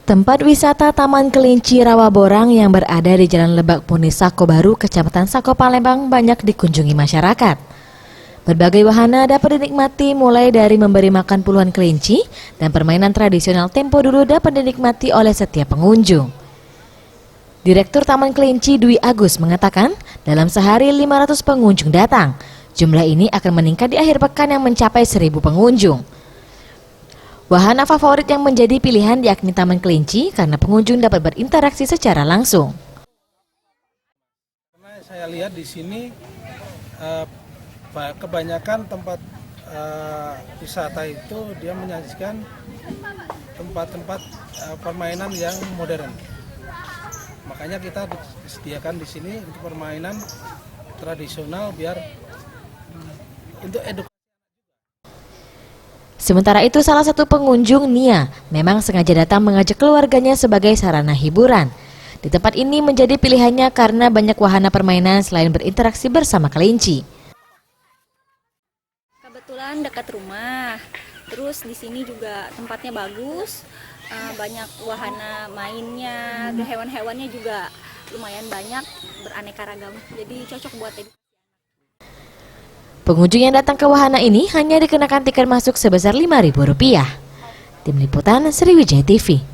Tempat wisata Taman Kelinci Rawaborang yang berada di Jalan Lebak Muni Sako Baru, Kecamatan Sako Palembang banyak dikunjungi masyarakat. Berbagai wahana dapat dinikmati mulai dari memberi makan puluhan kelinci dan permainan tradisional tempo dulu dapat dinikmati oleh setiap pengunjung. Direktur Taman Kelinci Dwi Agus mengatakan dalam sehari 500 pengunjung datang. Jumlah ini akan meningkat di akhir pekan yang mencapai 1.000 pengunjung. Wahana favorit yang menjadi pilihan yakni Taman Kelinci karena pengunjung dapat berinteraksi secara langsung. Karena saya lihat di sini kebanyakan tempat wisata itu dia menyajikan tempat-tempat permainan yang modern. Makanya kita disediakan di sini untuk permainan tradisional biar untuk edukasi. Sementara itu salah satu pengunjung, Nia, memang sengaja datang mengajak keluarganya sebagai sarana hiburan. Di tempat ini menjadi pilihannya karena banyak wahana permainan selain berinteraksi bersama kelinci. Kebetulan dekat rumah, terus di sini juga tempatnya bagus, banyak wahana mainnya, hewan-hewannya juga lumayan banyak, beraneka ragam, jadi cocok buat edukasi. Pengunjung yang datang ke wahana ini hanya dikenakan tiket masuk sebesar Rp5.000. Tim Liputan Sriwijaya TV.